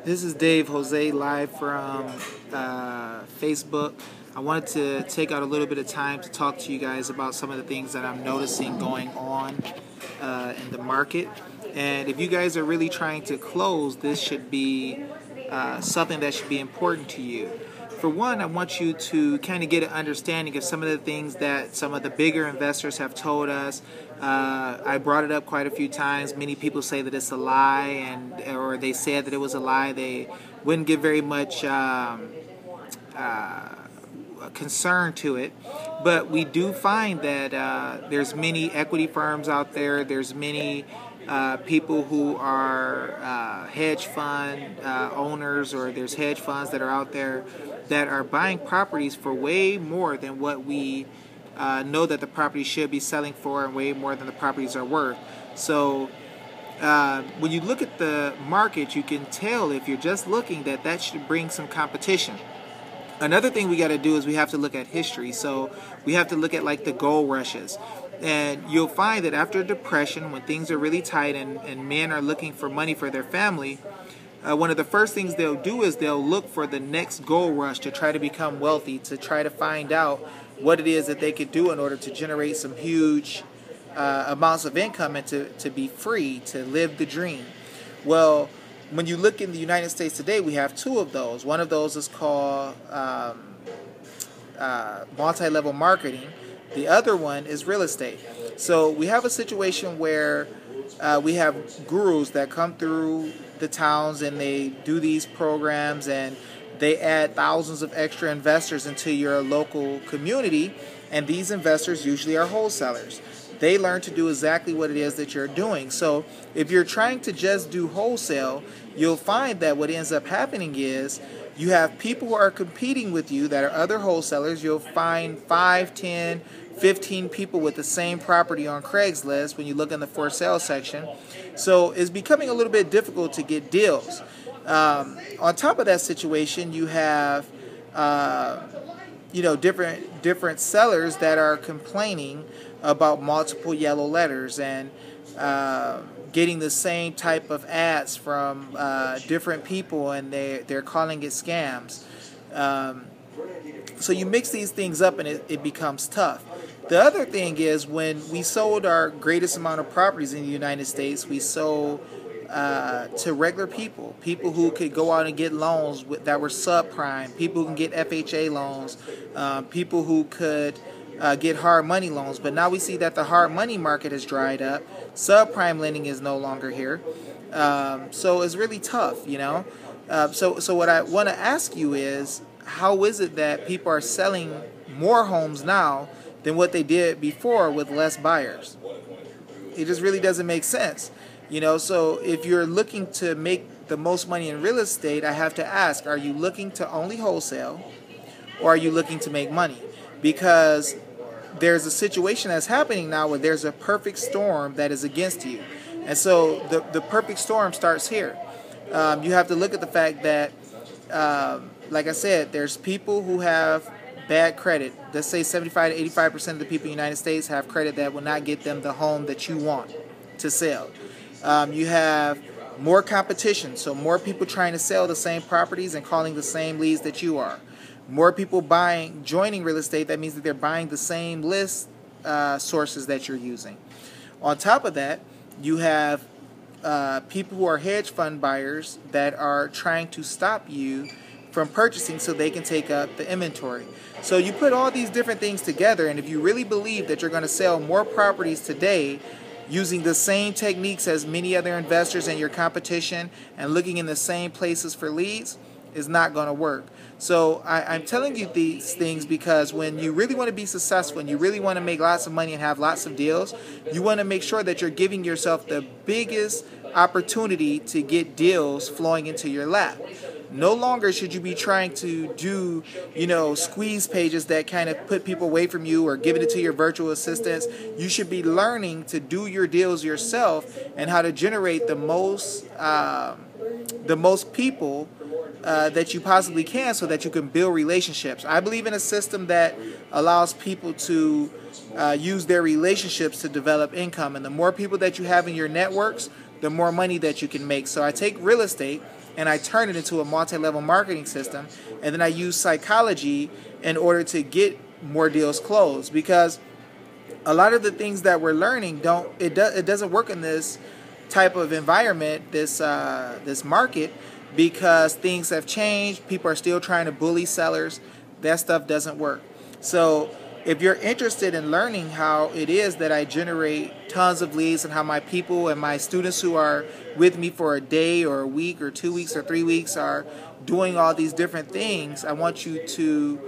This is Dave Jose live from Facebook. I wanted to take out a little bit of time to talk to you guys about some of the things that I'm noticing going on in the market. And if you guys are really trying to close, this should be something that should be important to you. For one, I want you to kind of get an understanding of some of the things that some of the bigger investors have told us. I brought it up quite a few times. Many people say that it's a lie, or they said that it was a lie. They wouldn't give very much concern to it. But we do find that there's many equity firms out there. There's many people who are hedge fund owners, or there's hedge funds that are out there that are buying properties for way more than what we know that the property should be selling for, and way more than the properties are worth. So when you look at the market, you can tell, if you're just looking, that should bring some competition. Another thing we got to do is we have to look at history. So we have to look at like the gold rushes. And you'll find that after depression, when things are really tight and men are looking for money for their family, one of the first things they'll do is they'll look for the next gold rush to try to become wealthy, to try to find out what it is that they could do in order to generate some huge amounts of income and to be free, to live the dream. Well, when you look in the United States today, we have two of those. One of those is called multi-level marketing. The other one is real estate. So we have a situation where we have gurus that come through the towns and they do these programs, and they add thousands of extra investors into your local community, and these investors usually are wholesalers. They learn to do exactly what it is that you're doing. So if you're trying to just do wholesale, you'll find that what ends up happening is you have people who are competing with you that are other wholesalers. You'll find 5, 10, 15 people with the same property on Craigslist when you look in the for sale section. So it's becoming a little bit difficult to get deals. On top of that situation, you have different sellers that are complaining about multiple yellow letters and getting the same type of ads from different people, and they're calling it scams. So you mix these things up and it becomes tough. The other thing is, when we sold our greatest amount of properties in the United States, we sold to regular people who could go out and get loans that were subprime, people who can get FHA loans, people who could get hard money loans. But now we see that the hard money market has dried up. Subprime lending is no longer here. So it's really tough, you know. So what I want to ask you is, how is it that people are selling more homes now than what they did before with less buyers? It just really doesn't make sense. You know, so if you're looking to make the most money in real estate, I have to ask, are you looking to only wholesale, or are you looking to make money? Because there's a situation that's happening now where there's a perfect storm that is against you. And so the perfect storm starts here. You have to look at the fact that, like I said, there's people who have bad credit. Let's say 75 to 85% of the people in the United States have credit that will not get them the home that you want to sell. You have more competition, so more people trying to sell the same properties and calling the same leads that you are. More people joining real estate. That means that they're buying the same list sources that you're using. On top of that, you have people who are hedge fund buyers that are trying to stop you from purchasing so they can take up the inventory. So you put all these different things together, and if you really believe that you're going to sell more properties today using the same techniques as many other investors and your competition, and looking in the same places for leads, is not going to work. So I'm telling you these things because when you really want to be successful and you really want to make lots of money and have lots of deals, you want to make sure that you're giving yourself the biggest opportunity to get deals flowing into your lap. No longer should you be trying to do, squeeze pages that kind of put people away from you, or giving it to your virtual assistants. You should be learning to do your deals yourself and how to generate the most people that you possibly can, so that you can build relationships. I believe in a system that allows people to use their relationships to develop income. And the more people that you have in your networks, the more money that you can make. So I take real estate and I turn it into a multi-level marketing system, and then I use psychology in order to get more deals closed, because a lot of the things that we're learning it doesn't work in this type of environment, this market, because things have changed. People are still trying to bully sellers. That stuff doesn't work. So if you're interested in learning how it is that I generate tons of leads, and how my people and my students who are with me for a day or a week or 2 weeks or 3 weeks are doing all these different things, I want you to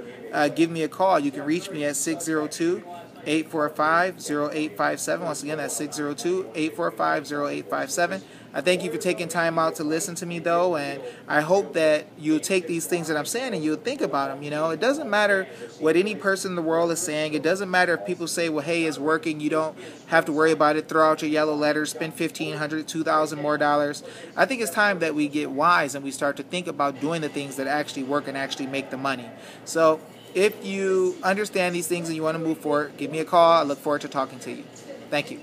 give me a call. You can reach me at 602-845-0857. Once again, that's 602-845-0857. I thank you for taking time out to listen to me, though, and I hope that you'll take these things that I'm saying and you'll think about them. You know, it doesn't matter what any person in the world is saying. It doesn't matter if people say, well, hey, it's working. You don't have to worry about it. Throw out your yellow letters, spend $1,500, $2,000 more dollars. I think it's time that we get wise and we start to think about doing the things that actually work and actually make the money. So if you understand these things and you want to move forward, give me a call. I look forward to talking to you. Thank you.